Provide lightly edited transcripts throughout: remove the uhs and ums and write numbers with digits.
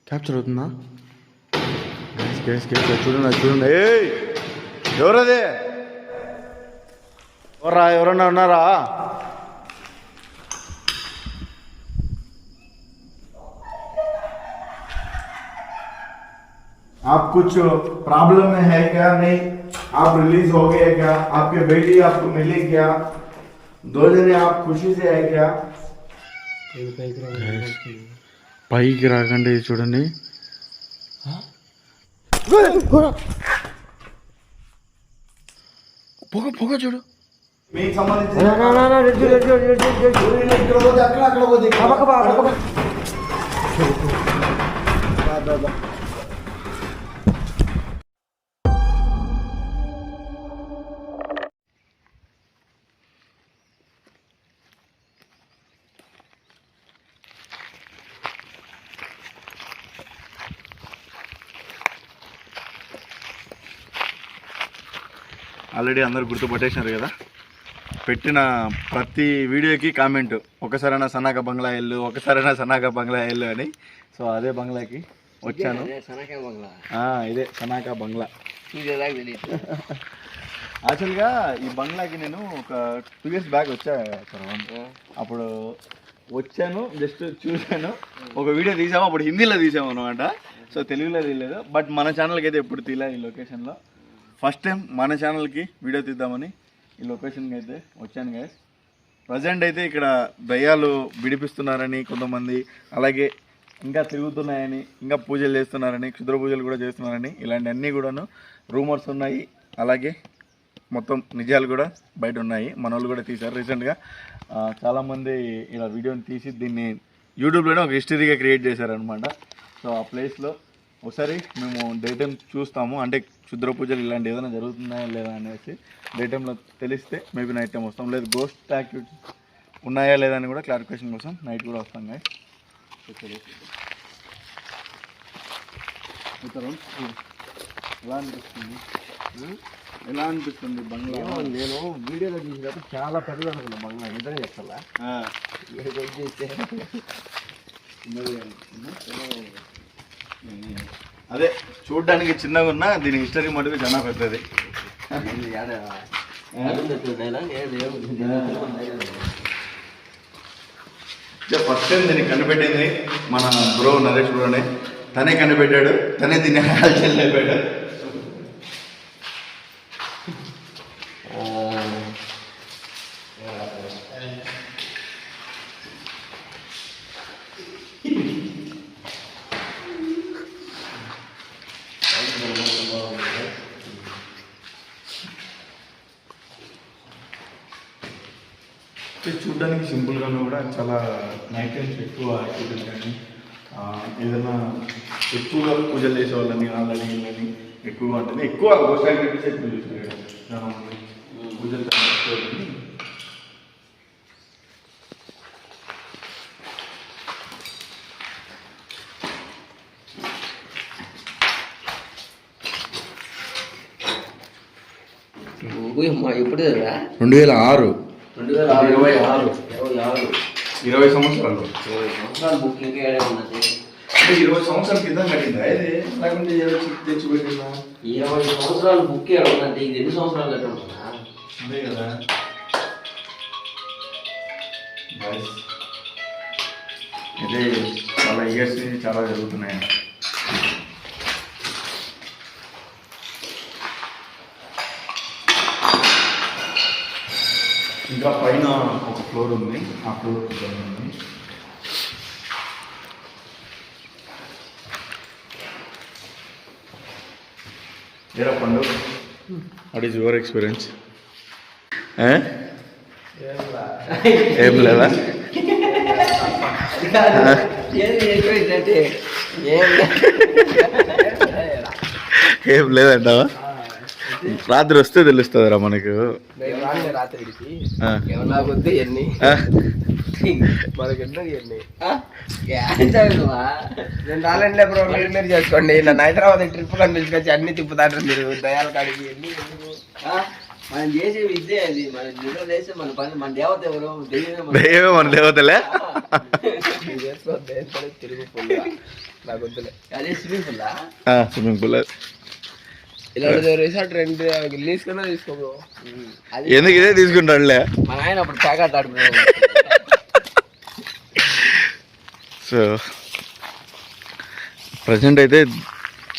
Capture అవుతుందా? చూడండి. ఎవరది? ఎవరన్నా ఉన్నారా? आप कुछ प्रॉब्लम में है क्या? नहीं, आप रिलीज हो गए क्या? आपके बेटी आपको मिली क्या? 2 जने आप खुशी से है क्या? పైకి రాకండి. చూడండి, పొగ చూడు. మీకు సంబంధించిన ఆల్రెడీ అందరు గుర్తుపట్టేసినారు కదా. పెట్టిన ప్రతి వీడియోకి కామెంట్, ఒకసారైనా సన్నాక బంగ్లా ఇల్లు, ఒకసారైనా సన్నాక బంగ్లా ఇల్లు అని. సో అదే బంగ్లాకి వచ్చాను. ఇదే సనాకా బంగ్లా. యాక్చువల్గా ఈ బంగ్లాకి నేను ఒక 2 years బ్యాక్ వచ్చా. అప్పుడు వచ్చాను, జస్ట్ చూశాను, ఒక వీడియో తీసాము. అప్పుడు హిందీలో తీసాము అనమాట. సో తెలుగులో తీయలేదు. బట్ మన ఛానల్కి అయితే ఎప్పుడు తీయలే. ఈ లొకేషన్లో ఫస్ట్ టైం మన ఛానల్కి వీడియో తీద్దామని ఈ లొకేషన్కి అయితే వచ్చాను గైస్. ప్రజెంట్ అయితే ఇక్కడ దయ్యాలు విడిపిస్తున్నారని కొంతమంది, అలాగే ఇంకా తిరుగుతున్నాయని, ఇంకా పూజలు చేస్తున్నారని, క్షుద్ర పూజలు కూడా చేస్తున్నారని, ఇలాంటివన్నీ కూడాను రూమర్స్ ఉన్నాయి. అలాగే మొత్తం నిజాలు కూడా బయట ఉన్నాయి. మన వాళ్ళు కూడా తీశారు రీసెంట్గా. చాలామంది ఇలా వీడియోని తీసి దీన్ని యూట్యూబ్లోనే ఒక హిస్టరీగా క్రియేట్ చేశారనమాట. సో ఆ ప్లేస్లో ఒకసారి మేము డే టైం చూస్తాము. అంటే క్షుద్ర పూజలు ఇలాంటి ఏదైనా జరుగుతున్నాయా లేదా అనేసి డే టైంలో తెలిస్తే మేబీ నైట్ టైం వస్తాం. లేదు గోస్ట్ యాక్టివిటీ ఉన్నాయా లేదా అని కూడా క్లారిఫికేషన్ కోసం నైట్ కూడా వస్తాం గాయ్. ఎలా అనిపిస్తుంది బంగ్లా? నేను వీడియోలో చూసినప్పుడు చాలా పెద్దది అనుకున్నాను బంగ్లా. నిజంగా చెప్తా. అదే చూడడానికి చిన్నగా ఉన్నా దీని హిస్టరీ మటుకు చాలా పెద్దది. ఫస్ట్ టైం దీన్ని కనిపెట్టింది మన బ్రో నరేష్ బ్రోనే. తనే కనిపెట్టాడు, తనే దీన్ని హాల్చేల్ లేపాడు. చూడడానికి సింపుల్గాను కూడా చాలా నైట్ టైమ్స్ ఎక్కువ యాక్టివిటీలు కానీ ఏదైనా ఎక్కువగా పూజలు చేసేవాళ్ళని వాళ్ళని వీళ్ళని ఎక్కువగా ఉంటుంది. ఎక్కువ గోస్ట్ యాక్టివిటీస్ ఎక్కువ చూసారు చాలా మంది పూజలు చేసుకోవాలని. ఎప్పుడు 2006 20 సంవత్సరాలు. 20 సంవత్సరాల కింద కట్టిందా ఇది? లేకుంటే తెచ్చిపెట్టిందా? 20 సంవత్సరాలు బుక్ ఏమంటే ఇది ఎన్ని సంవత్సరాలు కట్టుంటున్నా? అదే కదా. ఇదే చాలా ఇయర్స్ నుంచి చాలా జరుగుతున్నాయి. ఇంకా పైన ఒక ఫ్లోర్ ఉంది. ఆ ఫ్లోర్ ఉంది. ఏరా పండు, వాట్ ఈజ్ యువర్ ఎక్స్పీరియన్స్? ఏం లేదా? ఏం లేదంటావా? రాత్రి వస్తే తెలుస్తుందిరా మనకు. చేసుకోండి. నన్ను హైదరాబాద్ ట్రిప్ కనిపించుకొచ్చి అన్ని తిప్పుతాంటారు మీరు దయాల కాడికి. మనం చేసే విద్య అది మన నిద్ర చేసే మన పని మన దేవత ఎవరు దయ్యమే మన దేవతలే. తిరుగు నాకు వద్దులే అదే స్విమ్మింగ్ పూల్ స్విమ్మింగ్ పూల్ ఇలాంటి రిసార్ట్ రెంట్ తీసుకున్నా తీసుకో ఎందుకు ఇదే తీసుకుంటాడులే. మన ఆయన అప్పుడు ప్యాకెట్ ఆడుకున్నాడు. సో ప్రజెంట్ అయితే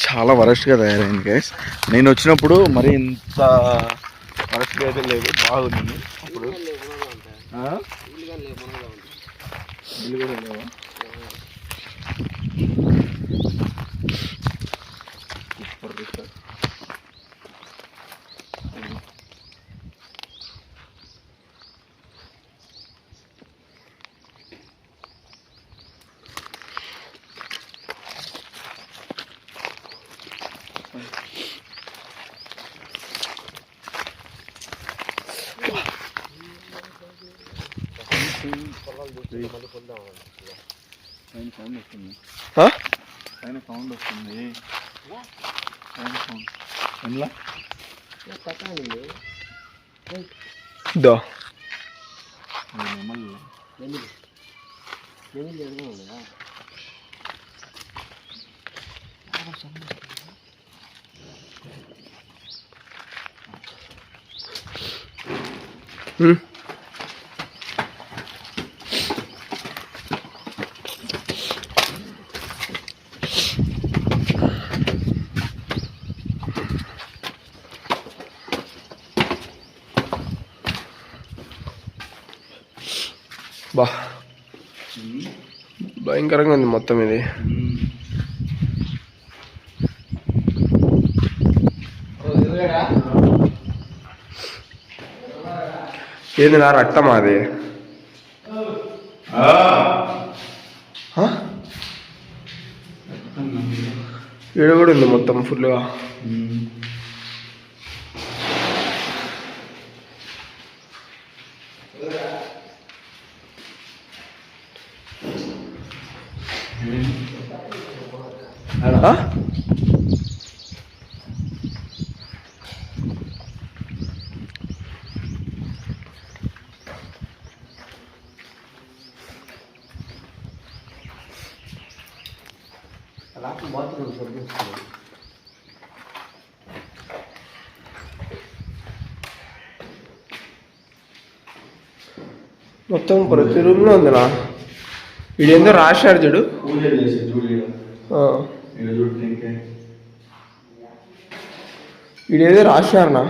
చాలా వరస్ట్గా తయారైంది గైస్. నేను వచ్చినప్పుడు మరి ఇంత వరస్ట్గా అయితే లేదు, బాగుంది. అప్పుడు ఇల్లు కూడా లేవా? Super resort. పైన సౌండ్ వస్తుంది. ఎలా దో బా భయంకరంగా ఉంది మొత్తం ఇది. ఏంది నా రక్తమా అది? ఈడ కూడా ఉంది మొత్తం ఫుల్గా. మొత్తం ప్రతి రూమ్లో ఉందినా. వీడేందో రాశాడు చూడు. వీడేదో రాశారనా.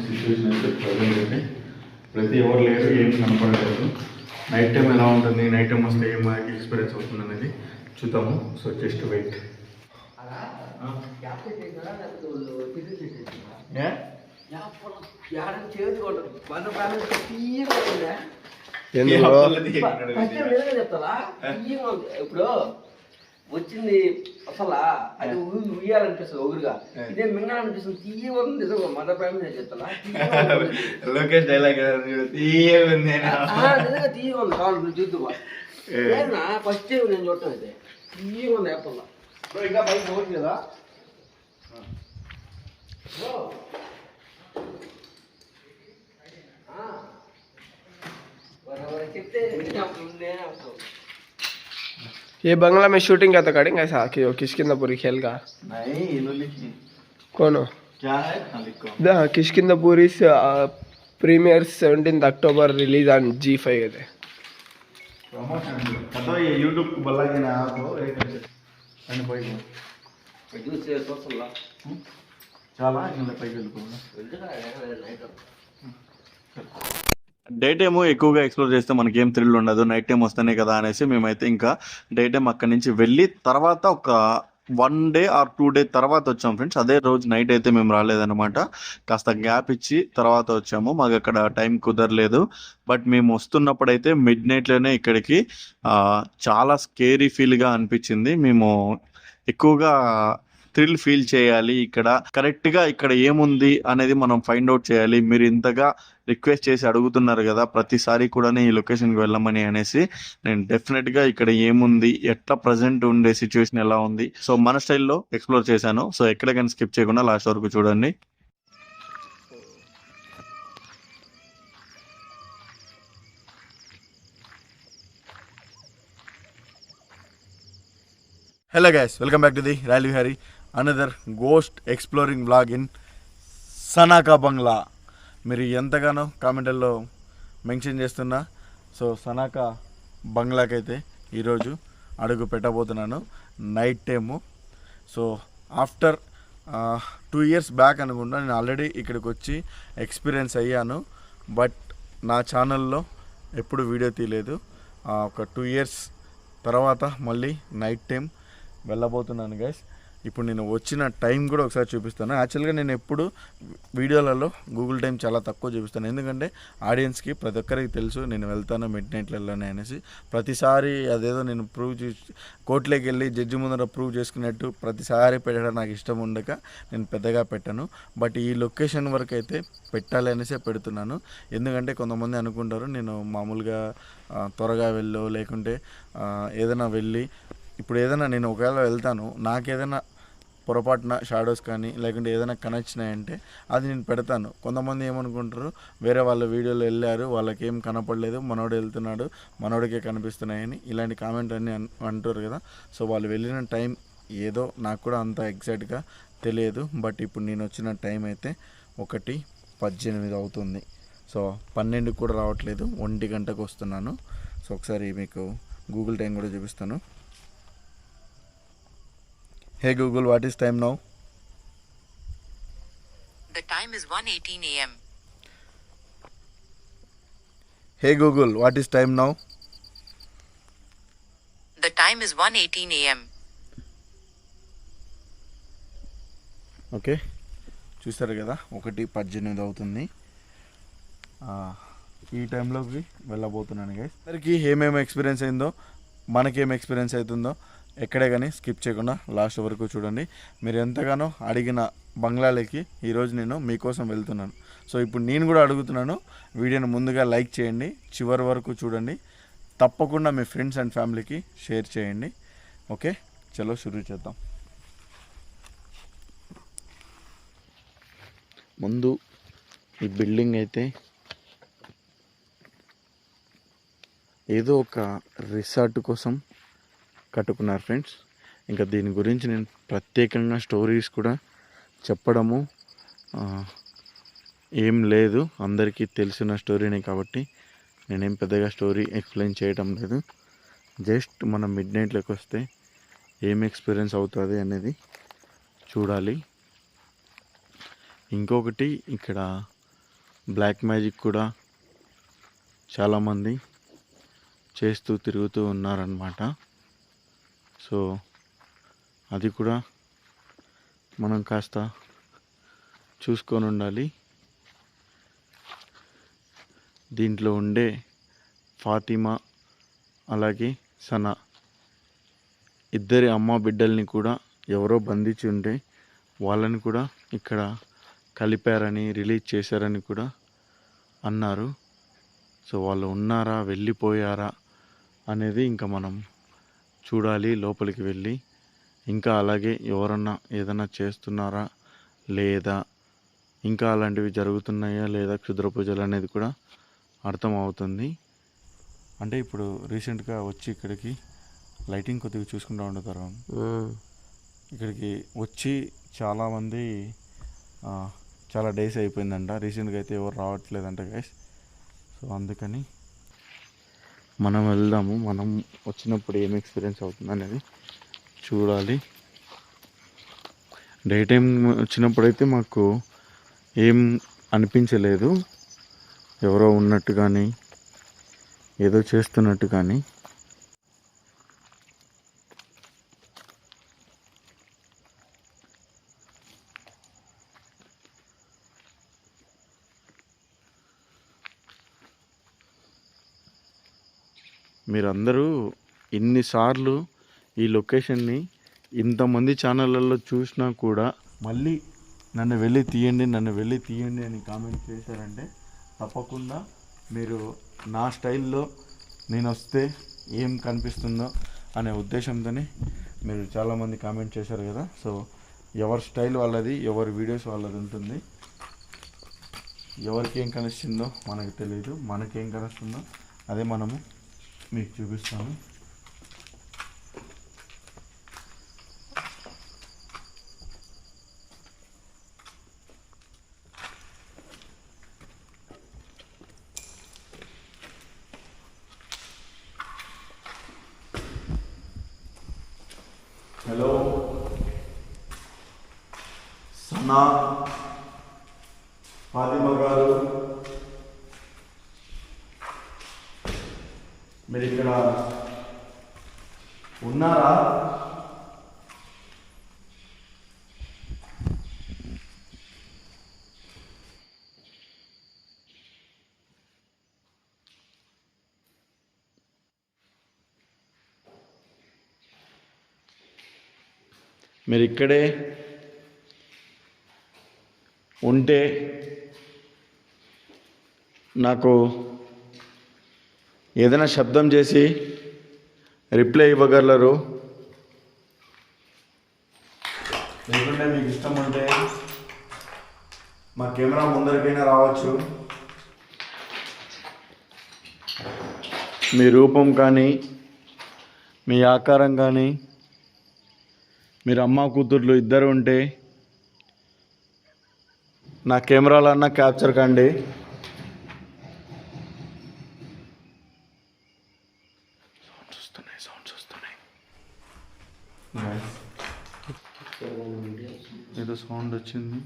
సిచ్యువేషన్ అయితే ప్రజెంట్ అయితే ప్రతి ఎవరు లేరు, ఏం కనపడలేదు. నైట్ టైం ఎలా ఉంటుంది, నైట్ టైం వస్తే ఏం మనకి ఎక్స్పీరియన్స్ అవుతుంది అనేది చూద్దాము. So just wait. ఇప్పుడు వచ్చింది అసలు అది ఉయ్యాలనిపిస్తుంది ఒగురుగా, ఇదే మింగాలనిపిస్తుంది. తీయగా నిజంగా మదర్ ప్రైమ్ చెప్తా లోకేష్ డైలాగ్ నిజంగా తీయగా ఉంది. కావాలి చూద్దువా ఫస్ట్ టైం నేను చూడటం అయితే తీయగా ఉంది. యాపల్లా ఇంకా బయట పోవచ్చు కదా. చెప్తే ये बंगला में शूटिंग क्या तो करेंगे ऐसा कि किशकिंदापुरी खेल का कौन हो क्या है the Kishkindhapuri premiere 17 October release on G5 है प्रमोशन तो ये YouTube को बोला कि ना आपको एक मैंने भाई को यूज से तो सला చాలా ఇంకా పైకి వెళ్ళిపోవాలి. డే టైము ఎక్కువగా ఎక్స్ప్లోర్ చేస్తే మనకి ఏం థ్రిల్ ఉండదు, నైట్ టైం వస్తేనే కదా అనేసి మేమైతే ఇంకా డే టైం అక్కడి నుంచి వెళ్ళి తర్వాత ఒక 1 డే ఆర్ 2 డే తర్వాత వచ్చాము ఫ్రెండ్స్. అదే రోజు నైట్ అయితే మేము రాలేదన్నమాట, కాస్త గ్యాప్ ఇచ్చి తర్వాత వచ్చాము. మాకు అక్కడ టైం కుదరలేదు. బట్ మేము వస్తున్నప్పుడైతే మిడ్ నైట్లోనే ఇక్కడికి చాలా స్కేరీ ఫీల్గా అనిపించింది. మేము ఎక్కువగా థ్రిల్ ఫీల్ చేయాలి. ఇక్కడ కరెక్ట్ గా ఇక్కడ ఏముంది అనేది మనం ఫైండ్ అవుట్ చేయాలి. మీరు ఇంతగా రిక్వెస్ట్ చేసి అడుగుతున్నారు కదా ప్రతిసారి కూడా ఈ లొకేషన్ కి వెళ్ళమని అనేసి, నేను డెఫినెట్ గా ఇక్కడ ఏముంది, ఎట్లా ప్రజెంట్ ఉండే సిచ్యువేషన్ ఎలా ఉంది, సో మన స్టైల్లో ఎక్స్ప్లోర్ చేశాను. సో ఎక్కడ కానీ స్కిప్ చేయకుండా లాస్ట్ వరకు చూడండి. Hello guys, welcome back to the royal Vihari, another ghost exploring vlog in Sanaka bungalow. మీరు ఎంతగానో కామెంట్లలో మెన్షన్ చేస్తున్నా. సో సనాకా బంగ్లాకైతే ఈరోజు అడుగు పెట్టబోతున్నాను, night time. So after 2 years back అనుకుంటా నేను ఆల్రెడీ ఇక్కడికి వచ్చి ఎక్స్పీరియన్స్ అయ్యాను, బట్ నా ఛానల్లో ఎప్పుడు వీడియో తీయలేదు. ఒక 2 years తర్వాత మళ్ళీ నైట్ టైం వెళ్ళబోతున్నాను గైస్. ఇప్పుడు నేను వచ్చిన టైం కూడా ఒకసారి చూపిస్తాను. యాక్చువల్గా నేను ఎప్పుడు వీడియోలలో గూగుల్ టైం చాలా తక్కువ చూపిస్తాను, ఎందుకంటే ఆడియన్స్కి ప్రతి ఒక్కరికి తెలుసు నేను వెళ్తాను మిడ్ నైట్లలోనే అనేసి. ప్రతిసారి అదేదో నేను ప్రూవ్ చేసి కోర్టులోకి వెళ్ళి జడ్జి ముందర ప్రూవ్ చేసుకున్నట్టు ప్రతిసారి పెట్టడం నాకు ఇష్టం ఉండక నేను పెద్దగా పెట్టాను. బట్ ఈ లొకేషన్ వరకు అయితే పెట్టాలి అనేసే పెడుతున్నాను. ఎందుకంటే కొంతమంది అనుకుంటారు నేను మామూలుగా త్వరగా వెళ్ళో లేకుంటే ఏదైనా వెళ్ళి, ఇప్పుడు ఏదైనా నేను ఒకవేళ వెళ్తాను, నాకేదైనా పొరపాటున షాడోస్ కానీ లేకుంటే ఏదైనా కనెక్షన్ అది నేను పెడతాను. కొంతమంది ఏమనుకుంటారు, వేరే వాళ్ళ వీడియోలో వెళ్ళారు వాళ్ళకి ఏం కనపడలేదు, మనోడు వెళ్తున్నాడు మనోడికే కనిపిస్తున్నాయని ఇలాంటి కామెంట్ అన్నీ అంటారు కదా. సో వాళ్ళు వెళ్ళిన టైం ఏదో నాకు కూడా అంత ఎగ్జాక్ట్గా తెలియదు. బట్ ఇప్పుడు నేను వచ్చిన టైం అయితే 1:18 అవుతుంది. సో 12 కూడా రావట్లేదు, 1 గంటకు వస్తున్నాను. సో ఒకసారి మీకు గూగుల్ టైం కూడా చూపిస్తాను. Hey Google, what is time now? The time is 1:18 a.m. Hey Google, what is time now? The time is 1:18 a.m. Okay, చూస్తారు కదా 1:18 అవుతుంది. ఈ టైంలోకి వెళ్ళబోతున్నాను గైస్. అందరికీ ఏమేమి ఎక్స్పీరియన్స్ అయిందో మనకేం ఎక్స్పీరియన్స్ అవుతుందో ఎక్కడే కానీ స్కిప్ చేయకుండా లాస్ట్ వరకు చూడండి. మీరు ఎంతగానో అడిగిన బంగ్లాలకి ఈరోజు నేను మీకోసం వెళ్తున్నాను. సో ఇప్పుడు నేను కూడా అడుగుతున్నాను, వీడియోని ముందుగా లైక్ చేయండి, చివరి వరకు చూడండి, తప్పకుండా మీ ఫ్రెండ్స్ అండ్ ఫ్యామిలీకి షేర్ చేయండి. ఓకే, చలో షురూ చేద్దాం. ముందు ఈ బిల్డింగ్ అయితే ఏదో ఒక రిసార్ట్ కోసం కట్టుకున్నారు ఫ్రెండ్స్. ఇంకా దీని గురించి నేను ప్రత్యేకంగా స్టోరీస్ కూడా చెప్పడము ఏం లేదు, అందరికీ తెలిసిన స్టోరీనే కాబట్టి నేనేం పెద్దగా స్టోరీ ఎక్స్ప్లెయిన్ చేయడం లేదు. జస్ట్ మనం మిడ్ నైట్లోకి వస్తే ఏం ఎక్స్పీరియన్స్ అవుతుంది అనేది చూడాలి. ఇంకొకటి, ఇక్కడ బ్లాక్ మ్యాజిక్ కూడా చాలామంది చేస్తూ తిరుగుతూ ఉన్నారన్నమాట. సో అది కూడా మనం కాస్త చూసుకొని ఉండాలి. దీంట్లో ఉండే ఫాతిమా అలాగే సనా ఇద్దరి అమ్మ బిడ్డల్ని కూడా ఎవరో బంధించి ఉంటే వాళ్ళని కూడా ఇక్కడ కలిపారని, రిలీజ్ చేశారని కూడా అన్నారు. సో వాళ్ళు ఉన్నారా వెళ్ళిపోయారా అనేది ఇంకా మనం చూడాలి లోపలికి వెళ్ళి. ఇంకా అలాగే ఎవరన్నా ఏదైనా చేస్తున్నారా లేదా, ఇంకా అలాంటివి జరుగుతున్నాయా లేదా క్షుద్ర పూజలు అనేది కూడా అర్థం అవుతుంది. అంటే ఇప్పుడు రీసెంట్గా వచ్చి ఇక్కడికి లైటింగ్ కొద్దిగా చూసుకుంటూ ఉంటారు. ఇక్కడికి వచ్చి చాలామంది చాలా డేస్ అయిపోయిందంట, రీసెంట్గా అయితే ఎవరు రావట్లేదంట గైస్. సో అందుకని మనం వెళ్దాము, మనం వచ్చినప్పుడు ఏం ఎక్స్పీరియన్స్ అవుతుంది అనేది చూడాలి. డే టైం వచ్చినప్పుడైతే మాకు ఏం అనిపించలేదు, ఎవరో ఉన్నట్టు కానీ ఏదో చేస్తున్నట్టు కానీ. మీరందరూ ఇన్నిసార్లు ఈ లొకేషన్ని ఇంతమంది ఛానళ్ళల్లో చూసినా కూడా మళ్ళీ నన్ను వెళ్ళి తీయండి అని కామెంట్ చేశారంటే తప్పకుండా మీరు నా స్టైల్లో నేను వస్తే ఏం కనిపిస్తుందో అనే ఉద్దేశంతోనే మీరు చాలామంది కామెంట్ చేశారు కదా. సో ఎవరి స్టైల్ వాళ్ళది, ఎవరి వీడియోస్ వాళ్ళది ఉంటుంది. ఎవరికి ఏం కనిస్తుందో మనకు తెలియదు, మనకేం కనిస్తుందో అదే మనము మీకు చూపిస్తాము. హలో సనా, ఫాతిమా గారు, మీరు ఇక్కడ ఉన్నారా? మీరు ఇక్కడే ఉంటే నాకు ఏదైనా శబ్దం చేసి రిప్లై ఇవ్వగలరు. లేకుంటే మీకు ఇష్టం ఉంటే మా కెమెరా ముందరికైనా రావచ్చు. మీ రూపం కానీ, మీ ఆకారం కానీ, మీరు అమ్మ కూతుర్లు ఇద్దరు ఉంటే నా కెమెరాలన్నా క్యాప్చర్ కండి. సౌండ్స్ వస్తున్నాయి. ఏదో సౌండ్ వచ్చింది.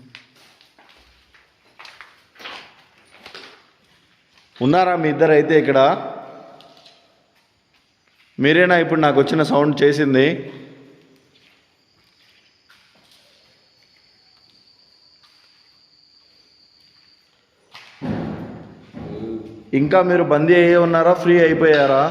ఉన్నారా మీ ఇద్దరు అయితే ఇక్కడ? మీరేనా ఇప్పుడు నాకు వచ్చిన సౌండ్ చేసింది? ఇంకా మీరు బందీ అయ్యే ఉన్నారా, ఫ్రీ అయిపోయారా?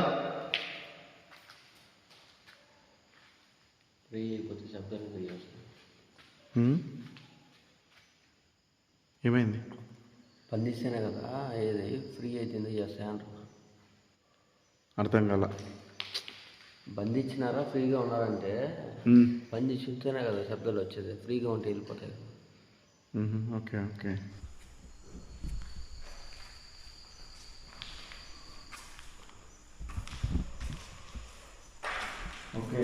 ఏమైంది? బంధిస్తేనే కదా ఏది ఫ్రీ అయితే చేస్తాను. అర్థం కాల. బంధించినారా ఫ్రీగా ఉన్నారంటే బంధించి ఉంటేనే కదా శబ్దాలు వచ్చేది. ఫ్రీగా ఉంటే వెళ్ళిపోతాయి. Okay okay. ఓకే,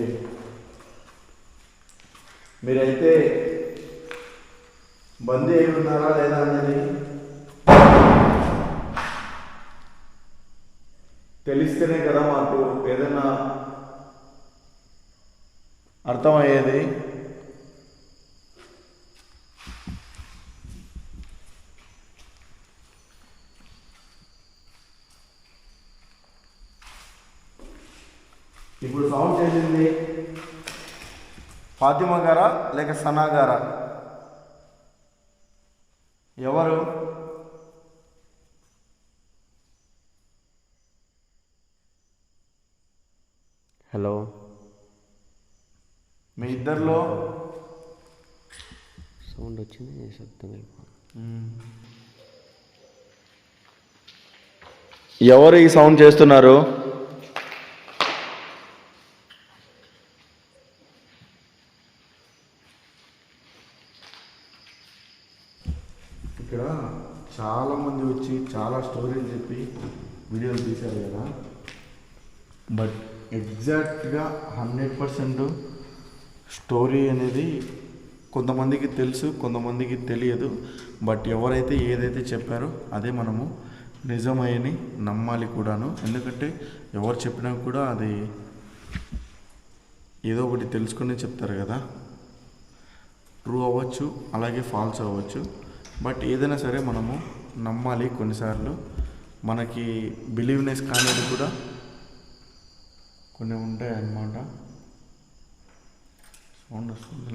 మీరైతే బందీ అయి ఉన్నారా లేదా అన్నది తెలిస్తేనే కదా మాకు ఏదైనా అర్థమయ్యేది. ఇప్పుడు సౌండ్ చేసింది ఫాతిమా గారా లేక సనా గారా? ఎవరు? హలో, మీ ఇద్దరిలో సౌండ్ వచ్చింది, శబ్దం ఎవరు ఈ సౌండ్ చేస్తున్నారు? ఇక్కడ చాలామంది వచ్చి చాలా స్టోరీలు చెప్పి వీడియోలు తీశారు కదా. బట్ ఎగ్జాక్ట్గా 100% స్టోరీ అనేది కొంతమందికి తెలుసు, కొంతమందికి తెలియదు. బట్ ఎవరైతే ఏదైతే చెప్పారో అదే మనము నిజమని నమ్మాలి కూడాను. ఎందుకంటే ఎవరు చెప్పినా కూడా అది ఏదో ఒకటి తెలుసుకుని చెప్తారు కదా. ట్రూ అవ్వచ్చు, అలాగే ఫాల్స్ అవ్వచ్చు. బట్ ఏదైనా సరే మనము నమ్మాలి. కొన్నిసార్లు మనకి బిలీవ్నెస్ కానిది కూడా కొన్ని ఉంటాయి అన్నమాట. సౌండ్ వస్తుంది.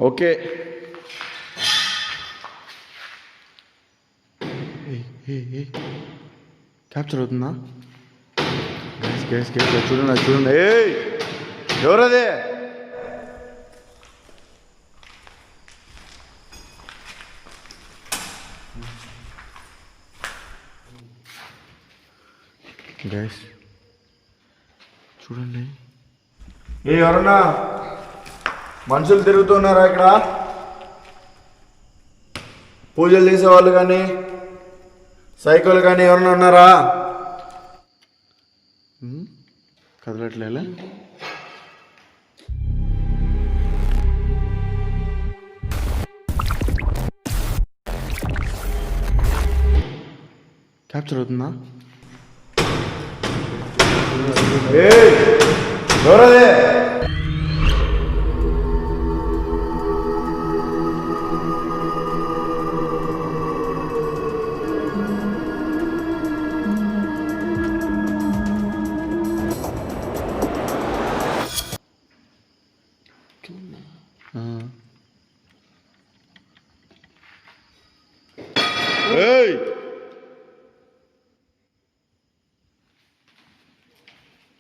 ఓకే, క్యాప్చర్ అవుతుందా? గ్యాస్ చూడండి అది చూడండి. ఏయ్ ఎవరదే? గ్యాస్ చూడండి. ఎవరన్నా మనుషులు తిరుగుతున్నారా ఇక్కడ? పూజలు చేసేవాళ్ళు కానీ సైకిల్ కానీ ఎవరన్నా ఉన్నారా? కదలట్లేలా? క్యాప్చర్ అవుతుందా? ఎవరదే?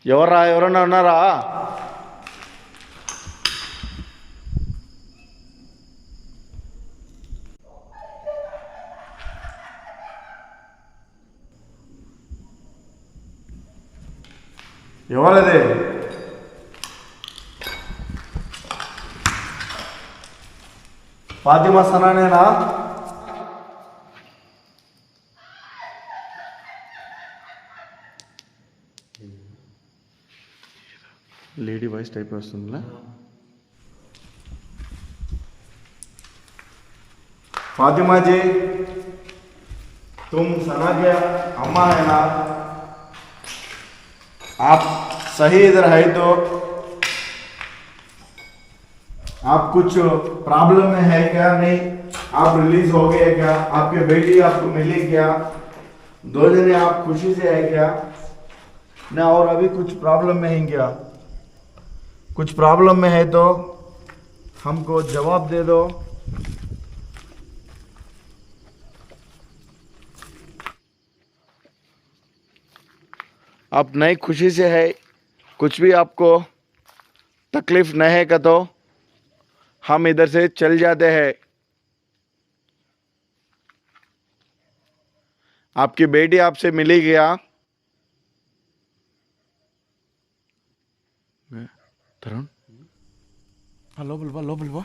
ఎవరా? ఎవరన్నా ఉన్నారా? ఎవరది? ఫాతిమా సనానేనా? लेडी वॉइस टाइप वस्तुंदिला. फातिमा जी तुम सना के अम्मा है ना? आप सही इधर है तो आप कुछ प्रॉब्लम में है क्या? नहीं आप रिलीज हो गए क्या? आपके बेटी आपको मिली क्या? 2 जने आप खुशी से है क्या? ना और अभी कुछ प्रॉब्लम में है क्या? कुछ प्रॉब्लम में है तो हमको जवाब दे दो. आप नई खुशी से है, कुछ भी आपको तकलीफ नहीं है का तो हम इधर से चल जाते हैं. आपकी बेटी आपसे मिली गया. तरुण लोपल बा लोपल बा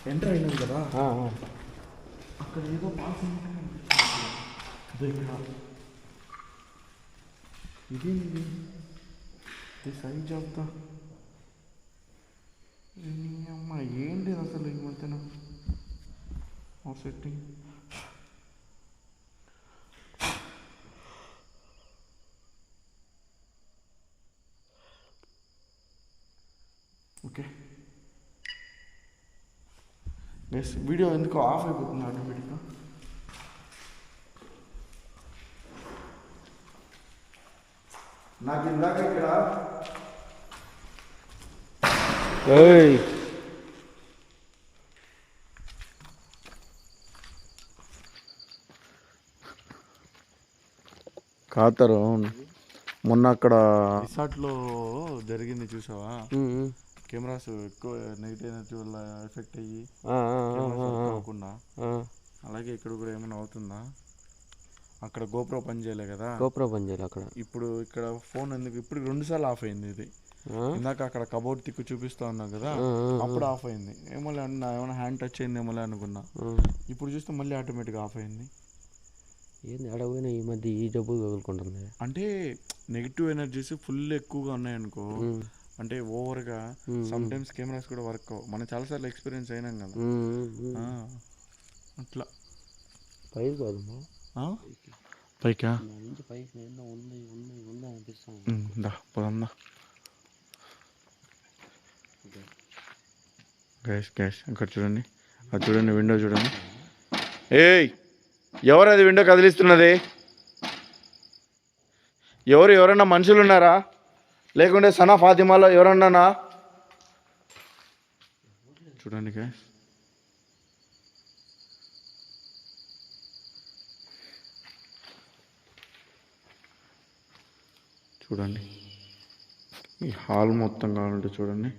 ఎంటర్ అయినది కదా అక్కడ ఏదో పాస్ ఇదేంటి సైజ్ చెప్తా అమ్మ ఏంటి అసలు ఈ మధ్యన సెట్టింగ్ ఓకే గైస్ వీడియో ఎందుకో ఆఫ్ అయిపోతుంది ఆటోమేటిక్గా. నాకు ఇందాక ఇక్కడ కాతరు మొన్న అక్కడ రిసార్ట్లో జరిగింది చూసావా? కెమెరాస్ ఎక్కువ నెగిటివ్ ఎనర్జీ వల్ల ఎఫెక్ట్ అయ్యి అవ్వకుండా అలాగే ఇక్కడ కూడా ఏమైనా అవుతుందా? అక్కడ గోప్రో పని చేయలే కదా? గోప్రో పని చేయలే అక్కడ. ఇప్పుడు ఇక్కడ ఫోన్ ఎందుకు ఇప్పుడు 2 సార్లు ఆఫ్ అయింది. ఇది ఇందాక అక్కడ కబోర్డ్ తిక్కు చూపిస్తా ఉన్నా కదా, అప్పుడు ఆఫ్ అయింది. ఏమోలే అన్న ఏమైనా హ్యాండ్ టచ్ అయింది ఏమోలే అనుకున్నా. ఇప్పుడు చూస్తే మళ్ళీ ఆటోమేటిక్గా ఆఫ్ అయింది. ఏంది అడగపోయినా ఈ మధ్య ఈ జబ్బు తగులుకుంటుంది. అంటే నెగిటివ్ ఎనర్జీస్ ఫుల్ ఎక్కువగా ఉన్నాయనుకో, అంటే ఓవర్గా సమ్ టైమ్స్ కెమెరాస్ కూడా వర్క్ అవ్వవు. మనం చాలాసార్లు ఎక్స్పీరియన్స్ అయినాం కదా అట్లా. పైకి కాదు పైకా పైకి ఉంది అనిపిస్తుంది. పోదా గ్యాస్ అక్కడ చూడండి, అది చూడండి, విండో చూడండి. ఏయ్ ఎవరు అది విండో కదిలిస్తున్నది? ఎవరైనా మనుషులు ఉన్నారా? లేకుంటే సనా ఫాతిమాలో ఎవరన్నానా? చూడండి guys. చూడండి ఈ హాల్ మొత్తం కావాలంటే చూడండి.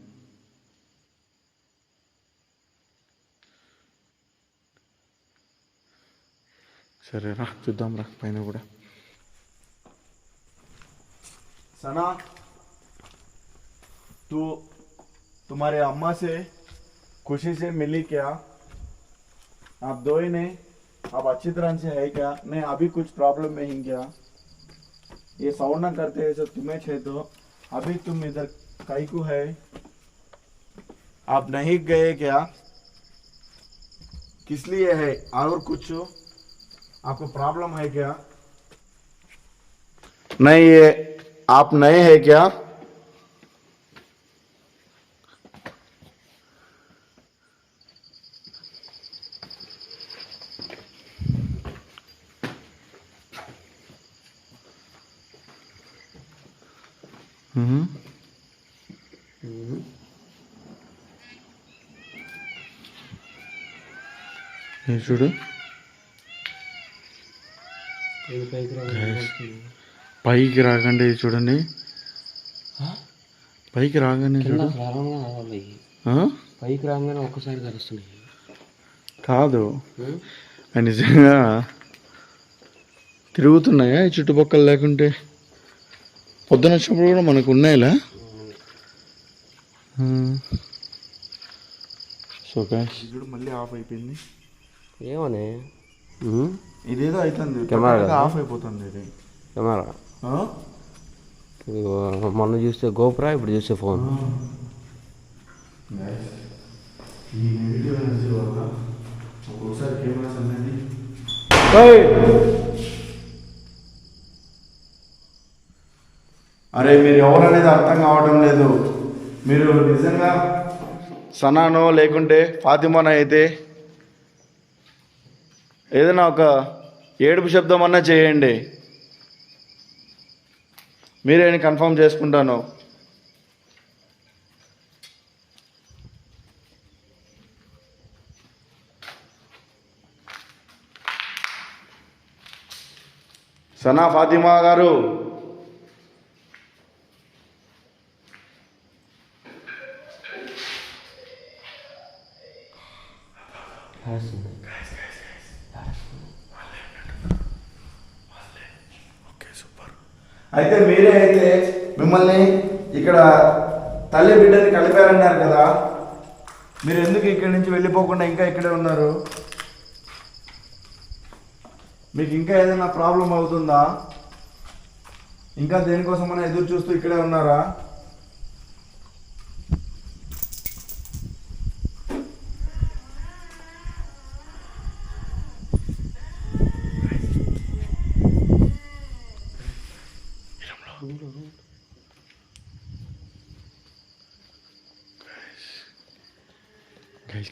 సరే రా చూద్దాం రా పైన కూడా. सना तू तुम्हारे अम्मा से खुशी से मिली क्या? आप दो ही नहीं, आप अच्छी तरह से है क्या? नहीं अभी कुछ प्रॉब्लम में ही क्या? ये साउंड ना करते हैं सब तुम्हें छे तो अभी तुम इधर काई को है? आप नहीं गए क्या? किस लिए है? और कुछ आपको प्रॉब्लम है क्या? नहीं ये आप नए हैं क्या? ये చూడు పైకి రాకండి చూడండి, పైకి రాగానే చూడు. పైకి రాగానే ఒక్కసారి కలుస్తున్నాయి. కాదు అవి నిజంగా తిరుగుతున్నాయా ఈ చుట్టుపక్కల? లేకుంటే పొద్దున వచ్చినప్పుడు కూడా మనకు ఉన్నాయిలా. సో చూడు మళ్ళీ ఆఫ్ అయిపోయింది. ఏమని ఇదేదో అవుతుంది, ఆఫ్ అయిపోతుంది ఇది కెమెరా. మొన్న చూస్తే గోపురా, ఇప్పుడు చూస్తే ఫోన్. అరే మీరు ఎవరనేది అర్థం కావడం లేదు. మీరు నిజంగా సనానో లేకుంటే ఫాతిమానో అయితే ఏదైనా ఒక ఏడుపు శబ్దం అన్నా చేయండి, మీరే కన్ఫర్మ్ చేసుకుంటాను. సనా ఫాతిమా గారు అయితే మీరే అయితే మిమ్మల్ని ఇక్కడ తల్లి బిడ్డని కలిపారన్నారు కదా, మీరు ఎందుకు ఇక్కడి నుంచి వెళ్ళిపోకుండా ఇంకా ఇక్కడే ఉన్నారు? మీకు ఇంకా ఏదైనా ప్రాబ్లం అవుతుందా? ఇంకా దేనికోసమైనా ఎదురు చూస్తూ ఇక్కడే ఉన్నారా?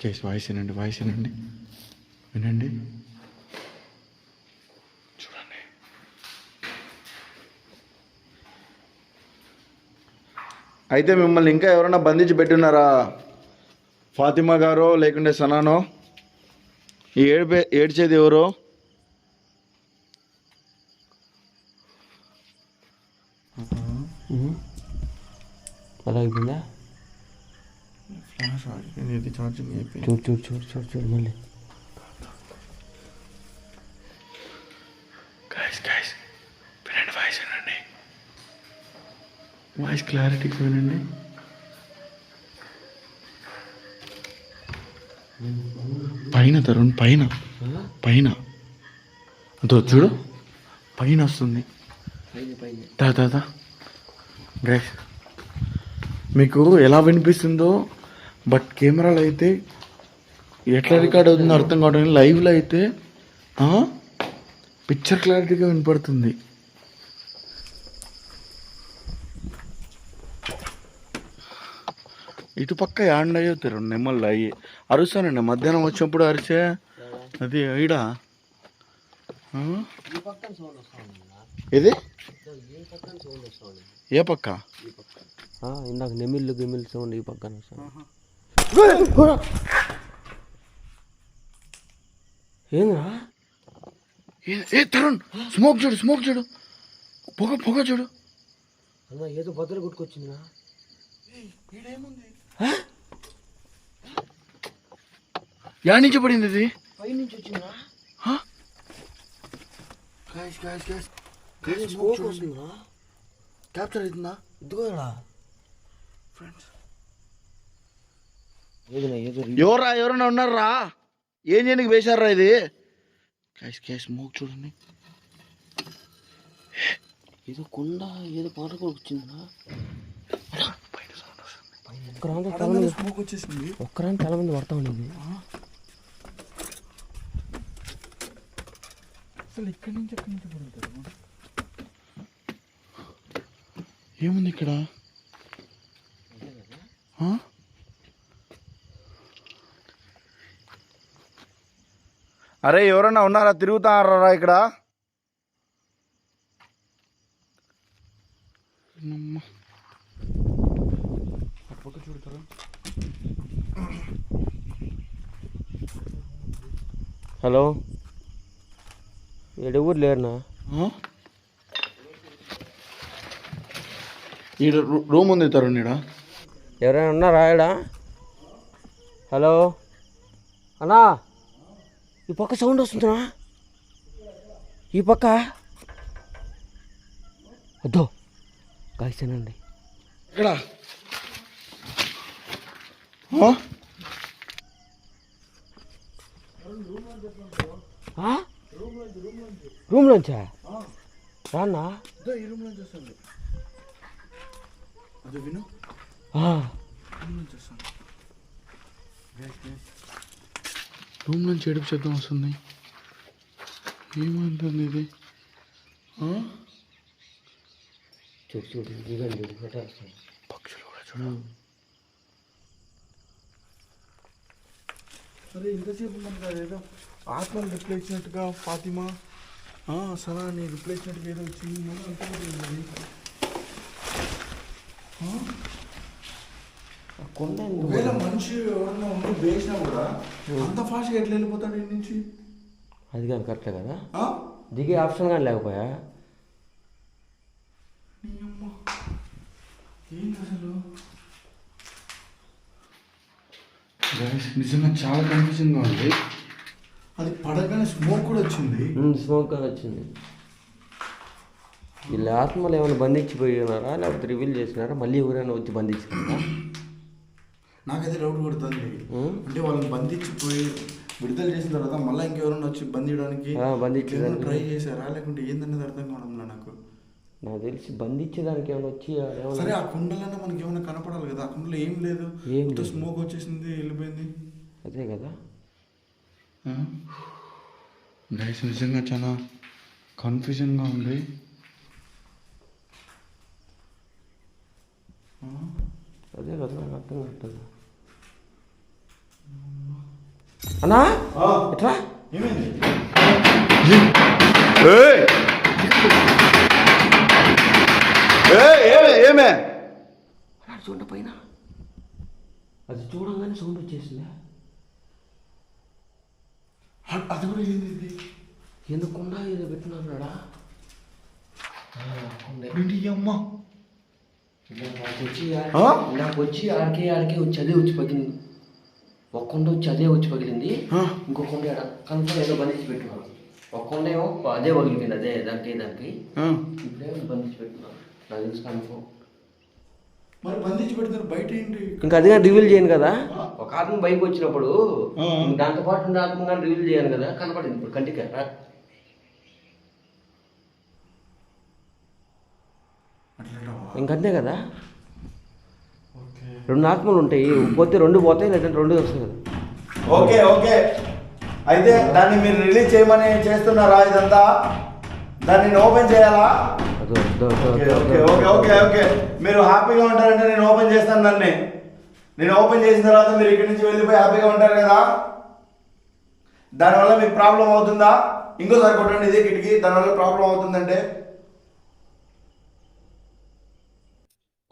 గైస్ వాయిస్ వినండి, వాయిస్ వినండి, వినండి చూడండి. అయితే మిమ్మల్ని ఇంకా ఎవరైనా బంధించి పెట్టున్నారా? ఫాతిమా గారో లేకుంటే సనానో? ఈ ఏడ్చేది ఎవరో? అలా అయిపోయిందా? ఇది ఛార్జింగ్ అయిపోయింది. చూడు చూడు చూడు చూడు చూడు మళ్ళీ. గైస్ వినండి, వాయిస్ వినండి, వాయిస్ క్లారిటీ వినండి. పైన తరుణ్, పైన పైన అదో చూడు, పైన వస్తుంది. దా గైస్ మీకు ఎలా వినిపిస్తుందో, బట్ కెమెరాలో అయితే ఎట్లా రికార్డ్ అవుతుందో అర్థం కావడం. లైవ్లో అయితే పిక్చర్ క్లారిటీగా వినపడుతుంది. ఇటుపక్క యాండ్ అయ్యేది రెండు నెమ్మళ్ళు అయ్యి అరుస్తానండి. మధ్యాహ్నం వచ్చినప్పుడు అరిచే అది ఈడ ఇది ఏ పక్క? ఇందాక నెమిళ్ళు గిమిళ్ళు సౌండ్ ఈ పక్కన ఏంద్రా? ఏ తరుణ్, స్మోక్ చూడు, పొగ చూడు. అన్న ఏదో బద్దలు కొట్టుకొచ్చిందిరా. యాడ్ నుంచి పడింది ఇది? పై నుంచి వచ్చిందిరా. క్యాప్చర్ అవుతుందా? ఇదిగోరా ఫ్రెండ్స్, ఏదో ఎవరన్నా ఉన్నారా? ఏం చేయడానికి వేశారా ఇది? స్మోక్ చూడండి. ఏదో కొండ ఏదో పాట వచ్చిందిరా. స్మోక్ వచ్చేసింది. ఒక్కరాని చాలా మంది పడతా ఉండేది. అసలు ఎక్కడి నుంచి పడుతారు? ఏముంది ఇక్కడ? అరే ఎవరన్నా ఉన్నారా? తిరుగుతారా ఇక్కడ? చూడతారా? హలో, ఎవరు లేరునా? ఈడ రూమ్ ఉంది తరుణ్. ఈడ ఎవరైనా ఉన్నారా? ఈడ హలో అన్నా, ఈ పక్క సౌండ్ వస్తుందా? ఈ పక్క వద్దు కాయిస్తానండి. ఇక్కడ రూమ్ నుంచా? రాన్నా ఈ రూమ్ నుంచి వస్తుంది. అది విను, రూమ్ నుంచి ఏడుపు శబ్దం వస్తుంది. ఏమంటుంది ఇది? చూడు పక్షులు కూడా చూడు. సరే, ఇంతసేపు మనకు అదేదో ఆత్మను రిప్లై ఇచ్చినట్టుగా ఫాతిమా సలాని రిప్లై ఇచ్చినట్టుగా ఏదో వచ్చింది. ఒకవేళ మనిషి ఎవరన్నా ఉండి వేసినా కూడా అంత ఫాస్ట్గా ఎట్లా వెళ్ళిపోతాడు ఇంటి నుంచి? అది కానీ కరెక్టే కదా. దిగే ఆప్షన్ కానీ లేకపోయా? ఏంటి అసలు? నిజంగా చాలా కన్ఫ్యూజన్గా ఉంది. అది పడగానే స్మోక్ కూడా వచ్చింది. స్మోక్ కానీ వచ్చింది. వీళ్ళ ఆత్మలు ఏమైనా బంధించిపోయినారా లేకపోతే రివీల్ చేసినారా? మళ్ళీ ఎవరైనా వచ్చి బంధించినారా? నాకైతే డౌట్ కొడుతుంది. అంటే వాళ్ళని బంధించిపోయి విడుదల చేసిన తర్వాత మళ్ళీ ఇంకెవరైనా వచ్చి బంధించడానికి ట్రై చేశారా లేకుంటే ఏందనేది అర్థం కావడం నాకు. నాకు తెలిసి బంధించేదానికి ఏమైనా వచ్చి సరే, ఆ కుండలన్నా మనకి ఏమైనా కనపడాలి కదా. ఆ కుండలో ఏం లేదు, స్మోక్ వచ్చేసింది, వెళ్ళిపోయింది. అదే కదా. గైస్, నిజంగా చాలా కన్ఫ్యూజన్గా ఉంది. అదే కదా, నాకు అర్థం కావట్లేదు. అన్నా ఎట్లా? ఏమైంది? ఏమే చూడ పైన అది చూడంగానే సౌండ్ వచ్చేసిందా? అది కూడా ఏంది? ఎందుకుండా ఏదో పెట్టినాడా? అమ్మ నాకు వచ్చి ఆడికే వచ్చి అదే వచ్చి పగిలింది. ఒక కొండ వచ్చి అదే వచ్చి పగిలింది. ఇంకో కొండ కన్ఫర్మ్ ఏదో బంధించి పెట్టున్నాను. ఒక కొండ ఏమో అదే పగిలిపోయింది, అదే దానికి ఇప్పుడేమో బంధించి పెట్టున్నాను. నాకు తెలిసి కన్ఫర్మ్. మరి బంధించి పెడతారు బయట ఏంటి? ఇంకా అదిగా రివీల్ చేయను కదా. ఒక ఆత్మ బయటకు వచ్చినప్పుడు దాంతో పాటు ఉండే ఆత్మ కానీ రివీల్ చేయను కదా. కనపడింది ఇప్పుడు కంటికి. ఇంకంతే కదా. రెండు ఆత్మలు ఉంటాయి, పోతే రెండు పోతాయి, లేదంటే రెండు వస్తాయి కదా. ఓకే అయితే దాన్ని మీరు రిలీజ్ చేయమని చేస్తున్నారా? ఇదంతా దాన్ని ఓపెన్ చేయాలా? ఓకే మీరు హ్యాపీగా ఉంటారంటే నేను ఓపెన్ చేస్తాను. దాన్ని నేను ఓపెన్ చేసిన తర్వాత మీరు ఇక్కడి నుంచి వెళ్ళిపోయి హ్యాపీగా ఉంటారు కదా. దానివల్ల మీకు ప్రాబ్లం అవుతుందా? ఇంకోసారి కొట్టండి ఇదే కిటికీ. దానివల్ల ప్రాబ్లం అవుతుందంటే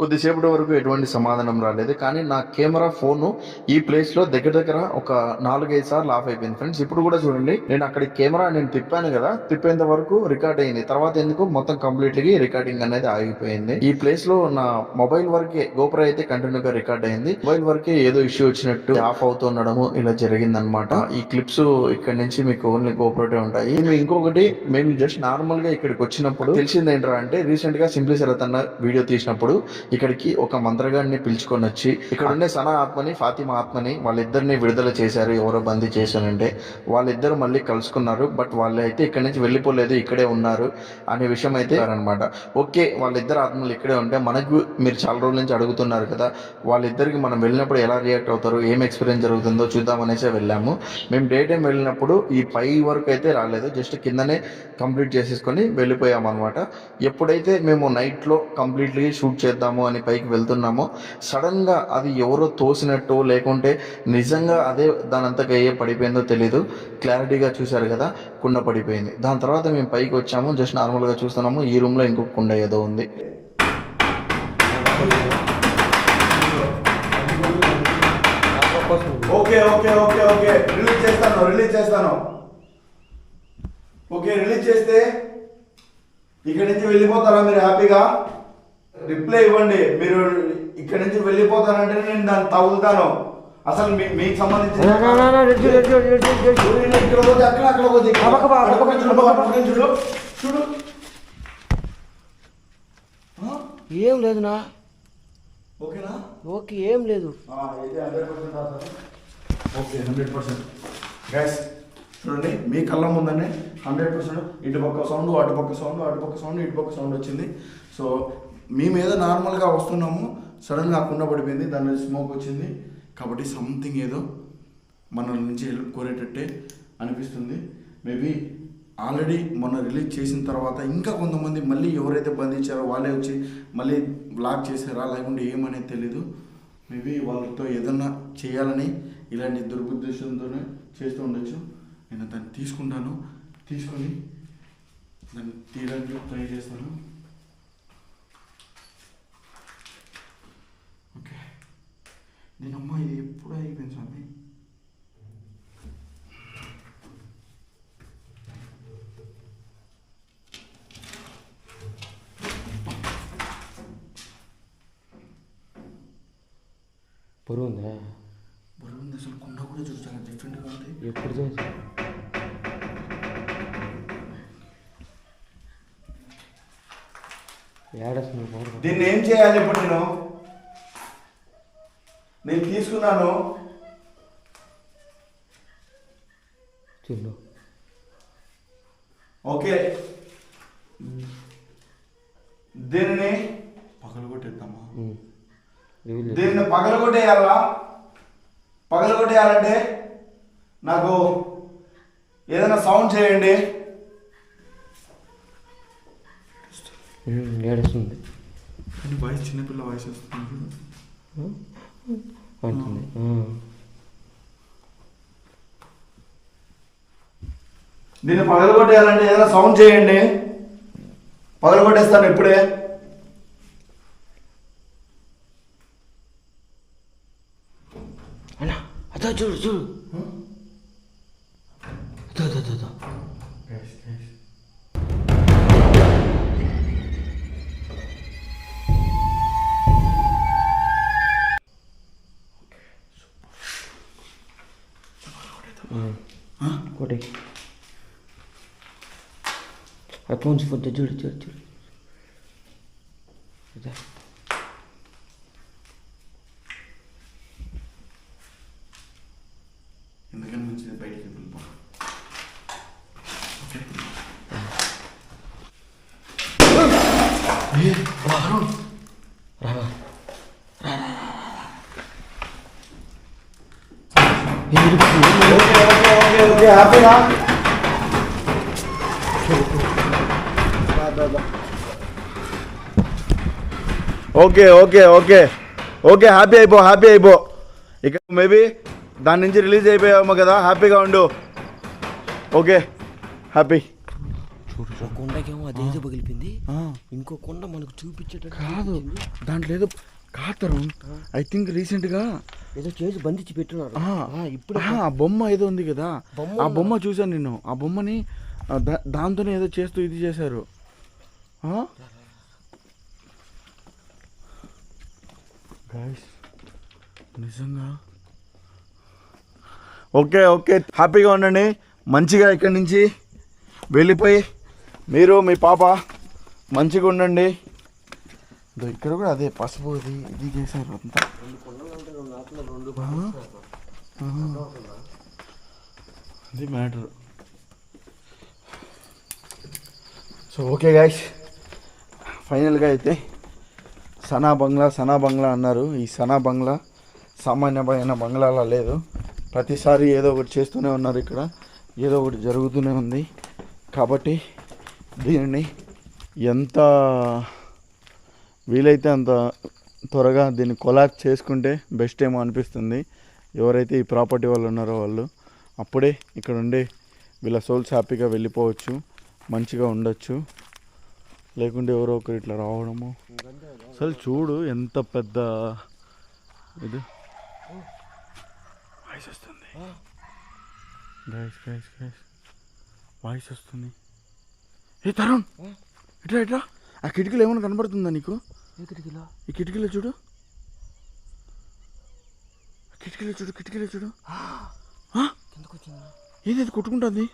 కొద్దిసేపటి వరకు ఎటువంటి సమాధానం రాలేదు. కానీ నా కెమెరా ఫోను ఈ ప్లేస్ లో దగ్గర ఒక 4-5 సార్లు ఆఫ్ అయిపోయింది ఫ్రెండ్స్. ఇప్పుడు కూడా చూడండి, నేను అక్కడ కెమెరా నేను తిప్పాను కదా, తిప్పేంత వరకు రికార్డ్ అయింది. తర్వాత ఎందుకు మొత్తం కంప్లీట్లీ రికార్డింగ్ అనేది ఆగిపోయింది. ఈ ప్లేస్ లో నా మొబైల్ వరకే గోప్రో అయితే కంటిన్యూగా రికార్డ్ అయింది. మొబైల్ వరకే ఏదో ఇష్యూ వచ్చినట్టు ఆఫ్ అవుతుండడము ఇలా జరిగింది అనమాట. ఈ క్లిప్స్ ఇక్కడ నుంచి మీకు ఓన్లీ గోప్రోటే ఉంటాయి. ఇంకొకటి, మేము జస్ట్ నార్మల్ గా ఇక్కడికి వచ్చినప్పుడు తెలిసింది ఏంటంటే, అంటే రీసెంట్ గా సింప్లీ శరత్ అన్న వీడియో తీసినప్పుడు ఇక్కడికి ఒక మంత్రగాడిని పిలుచుకొని వచ్చి ఇక్కడ ఉండే సనా ఆత్మని, ఫాతిమా ఆత్మని వాళ్ళిద్దరిని విడుదల చేశారు. ఎవరో బందీ చేశానంటే వాళ్ళిద్దరు మళ్ళీ కలుసుకున్నారు. బట్ వాళ్ళు అయితే ఇక్కడ నుంచి వెళ్ళిపోలేదు, ఇక్కడే ఉన్నారు అనే విషయం అయితే అనమాట. ఓకే, వాళ్ళిద్దరు ఆత్మలు ఇక్కడే ఉంటే మనకు మీరు చాలా రోజుల నుంచి అడుగుతున్నారు కదా, వాళ్ళిద్దరికి మనం వెళ్ళినప్పుడు ఎలా రియాక్ట్ అవుతారు, ఏం ఎక్స్పీరియన్స్ జరుగుతుందో చూద్దామనేసే వెళ్ళాము. మేము డే టైం వెళ్ళినప్పుడు ఈ పై వరకు అయితే రాలేదు, జస్ట్ కిందనే కంప్లీట్ చేసేసుకొని వెళ్ళిపోయాము అనమాట. ఎప్పుడైతే మేము నైట్లో కంప్లీట్లీ షూట్ చేద్దాము అని పైకి వెళ్తున్నామో సడన్ గా అది ఎవరో తోసినట్టు లేకుంటే నిజంగా అదే దానంతగా ఏ పడిపోయిందో తెలీదు. క్లారిటీగా చూశారు కదా, కుండ పడిపోయింది. దాని తర్వాత మేము పైకి వచ్చాము, జస్ట్ నార్మల్ గా చూస్తున్నాము. ఈ రూమ్ లో ఇంకొక కుండ ఏదో ఉంది. Okay okay okay okay release చేస్తాను. ఓకే, రిలీజ్ చేస్తే ఇక్కడి నుంచి వెళ్ళిపోతారా మీరు హ్యాపీగా? రిప్లై ఇవ్వండి. మీరు ఇక్కడి నుంచి వెళ్ళిపోతానంటే నేను దాన్ని తగులుతాను. అసలు మీకు సంబంధించిన చూడు ఏం లేదునా. ఓకేనా? ఓకే, ఏం లేదు. అయితే 100% ఓకే, 100%. గైస్ చూడండి, మీ కళ్ళ ముందనే 100% ఇటుపక్క సౌండ్, అటుపక్క సౌండ్, అటుపక్క సౌండ్, ఇటుపక్క సౌండ్ వచ్చింది. సో మీ మీద నార్మల్గా వస్తున్నాము, సడన్గా కుండ పడిపోయింది, దాని నుంచి స్మోక్ వచ్చింది. కాబట్టి సంథింగ్ ఏదో మన నుంచి హెల్ప్ కోరేటట్టే అనిపిస్తుంది. మేబీ ఆల్రెడీ మొన్న రిలీజ్ చేసిన తర్వాత ఇంకా కొంతమంది మళ్ళీ ఎవరైతే బంధించారో వాళ్ళే వచ్చి మళ్ళీ బ్లాక్ చేశారా లేకుంటే ఏమనేది తెలీదు. మేబీ వాళ్ళతో ఏదన్నా చేయాలని ఇలాంటి దుర్బుద్దేశంతోనే చేస్తూ ఉండొచ్చు. నేను దాన్ని తీసుకొని దాన్ని తీయడానికి ట్రై చేస్తాను. ఓకే, దీనమ్మ ఇది ఎప్పుడు అయిపోయింది స్వామి. బరువు ఉందా? బరువు ఉంది. అసలు కుండ కూడా చూసాను డిఫరెంట్గా ఉంది. ఎప్పుడు చూసి ఏడొస్తుంది. దీన్ని ఏం చేయాలి ఇప్పుడు? నేను తీసుకున్నాను. చూడు. ఓకే, దీన్ని పగలగొట్టేద్దామా? దీన్ని పగలగొట్టేయాలంటే నాకు ఏదైనా సౌండ్ చేయండి. ఏడుస్తుంది. వాయిస్ చిన్నపిల్ల వాయిస్ వస్తుంది. దీన్ని పగలగొట్టేయాలంటే ఏదైనా సౌండ్ చేయండి. పగలగొట్టేస్తాను ఇప్పుడే. అన్నా అదో చూడు. అదో. కొట్టి ఫోన్ చూడు. ఎందుకని మంచిది బయటికి వెళ్ళిపో. ఓకే, హ్యాపీనా? ఓకే హ్యాపీ అయిపో. ఇక మేబీ దాని నుంచి రిలీజ్ అయిపోయాము కదా, హ్యాపీగా ఉండు. Okay, happy. ఒక కొండకేమో అదేదో పగిలిపోయింది, ఇంకో కొండ మనకు చూపించేటట్టు కాదు దాంట్లో ఏదో కాతరు ఐ థింక్ రీసెంట్గా ఏదో చేసి బంధించి పెట్టున్నారు. ఇప్పుడు ఆ బొమ్మ ఏదో ఉంది కదా, ఆ బొమ్మ చూసాను నేను. ఆ బొమ్మని దాంతోనే ఏదో చేస్తూ ఇది చేశారు. గైస్ నిజంగా ఓకే ఓకే, హ్యాపీగా ఉండండి. మంచిగా ఇక్కడి నుంచి వెళ్ళిపోయి మీరు మీ పాప మంచిగా ఉండండి. ఇక్కడ కూడా అదే పసుపు ఇది చేశారు అంతా. అది మ్యాటర్. సో ఓకే గైస్, ఫైనల్గా అయితే సనా బంగ్లా అన్నారు. ఈ సనా బంగ్లా సామాన్యమైన బంగ్లాలా లేదు. ప్రతిసారి ఏదో ఒకటి చేస్తూనే ఉన్నారు, ఇక్కడ ఏదో ఒకటి జరుగుతూనే ఉంది. కాబట్టి దీనిని ఎంత వీలైతే అంత త్వరగా దీన్ని కొలాప్స్ చేసుకుంటే బెస్ట్ ఏమో అనిపిస్తుంది. ఎవరైతే ఈ ప్రాపర్టీ వాళ్ళు ఉన్నారో వాళ్ళు అప్పుడే ఇక్కడ ఉండే వీళ్ళ సోల్స్ హ్యాపీగా వెళ్ళిపోవచ్చు, మంచిగా ఉండొచ్చు. లేకుంటే ఎవరో ఒకరు ఇట్లా రావడము. అసలు చూడు ఎంత పెద్ద ఇది వాయిస్ వస్తుంది. గైస్ గైస్ గైస్ వాయిస్ వస్తుంది. ఏ తరుణ్ ఇట్లా ఇట్లా ఆ కిటికీలో ఏమైనా కనబడుతుందా నీకు? ఈ కిటికీలో చూడు, కిటికీలో చూడు. ఏది అది కొట్టుకుంటుంది?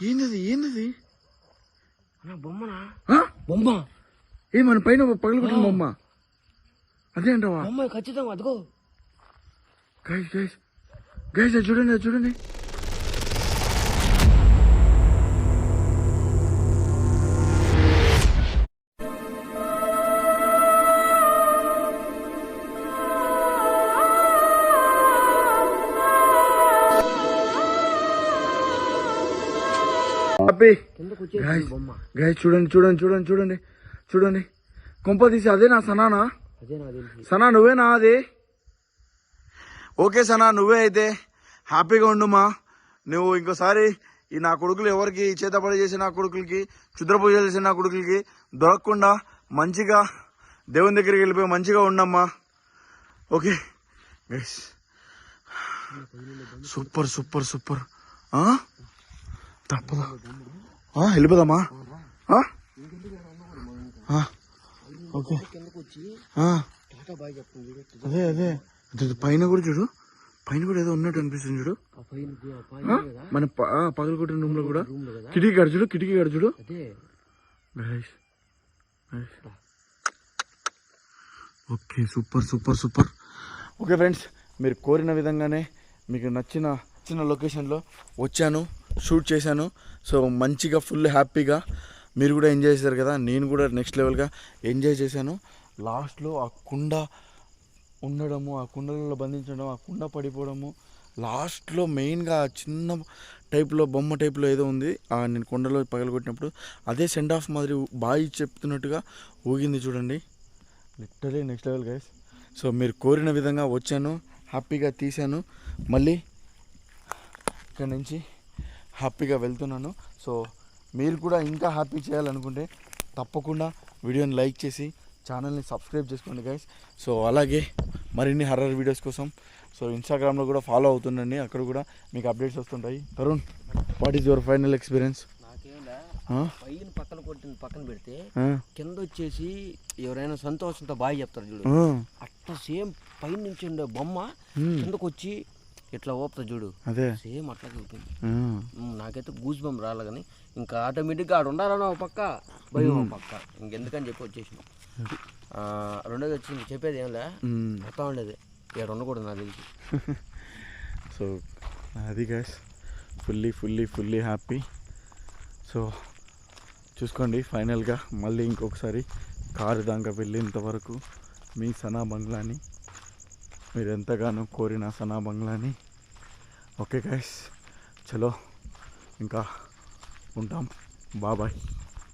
ఏంది బొమ్మ ఏ మన పైన పగలు కొట్టిన బొమ్మ అదే అంటావా? ఖచ్చితంగా అదిగో. గైస్ గైస్ గైస్ అది చూడండి. గైస్ చూడండి. కొంప తీసి అదే నా సనానా? సనా నువ్వేనా అది? ఓకే సనా నువ్వే అయితే హ్యాపీగా ఉండుమా. నువ్వు ఇంకోసారి ఈ నా కొడుకులు ఎవరికి చేతపడి చేసిన నా కొడుకులకి, క్షుద్ర పూజలు చేసిన నా కొడుకులకి దొరకకుండా మంచిగా దేవుని దగ్గరికి వెళ్ళిపోయి మంచిగా ఉండమ్మా. Okay guys, super. తప్పదా వెళ్ళిపోదామా? ఓకే అదే పైన కూడా చూడు, పైన కూడా ఏదో ఉన్నట్టు అనిపిస్తుంది చూడు. మన పగలు కొట్టిన రూమ్ లో కూడా కిటికీ గడు చూడు. Okay super. ఓకే ఫ్రెండ్స్, మీరు కోరిన విధంగానే మీకు నచ్చిన లొకేషన్లో వచ్చాను, షూట్ చేశాను. సో మంచిగా ఫుల్ హ్యాపీగా మీరు కూడా ఎంజాయ్ చేశారు కదా, నేను కూడా నెక్స్ట్ లెవెల్గా ఎంజాయ్ చేశాను. లాస్ట్లో ఆ కుండ ఉండడము, ఆ కుండలలో బంధించడం, ఆ కుండ పడిపోవడము, లాస్ట్లో మెయిన్గా చిన్న టైప్లో బొమ్మ టైప్లో ఏదో ఉంది నేను కొండలో పగలగొట్టినప్పుడు అదే సెండ్ ఆఫ్ మాదిరి బాయ్ చెప్తున్నట్టుగా ఊగింది చూడండి. Literally next level guys. So మీరు కోరిన విధంగా వచ్చాను, హ్యాపీగా తీశాను, మళ్ళీ ఇక్కడ నుంచి హ్యాపీగా వెళ్తున్నాను. సో మీరు కూడా ఇంకా హ్యాపీ చేయాలనుకుంటే తప్పకుండా వీడియోని లైక్ చేసి ఛానల్ని సబ్స్క్రైబ్ చేసుకోండి గైస్. సో అలాగే మరిన్ని హర్రర్ వీడియోస్ కోసం సో ఇన్స్టాగ్రామ్లో కూడా ఫాలో అవుతుండండి, అక్కడ కూడా మీకు అప్డేట్స్ వస్తుంటాయి. Tarun, what is your final experience? పైన పక్కన పెడితే కింద వచ్చేసి ఎవరైనా సంతోషంతో బాగా చెప్తారు చూడు, అట్లా సేమ్ పైన నుంచి ఉండే బొమ్మ కిందకు వచ్చి ఇట్లా ఓపుతా చూడు, అదే సేమ్ అట్లా అయిపోయింది. నాకైతే గూస్ బొమ్మ రాలే, కానీ ఇంకా ఆటోమేటిక్గా ఆడ ఉండాలని ఒక పక్క భయం, ఒక పక్క ఇంకెందుకని చెప్పి వచ్చేసినాం. రెండోది వచ్చి ఇంక చెప్పేది ఏంలే, మొత్తం ఉండేది ఇక్కడ ఉండకూడదు నాకు తెలిసి. సో అది గైస్, ఫుల్లీ హ్యాపీ. సో చూసుకోండి, ఫైనల్గా మళ్ళీ ఇంకొకసారి కారు దాకా వెళ్ళేంతవరకు మీ సనా బంగ్లాని, మీరు ఎంతగానో కోరిన సనా బంగ్లాని. ఓకే గైస్, చలో ఇంకా ఉంటాం, బాయ్.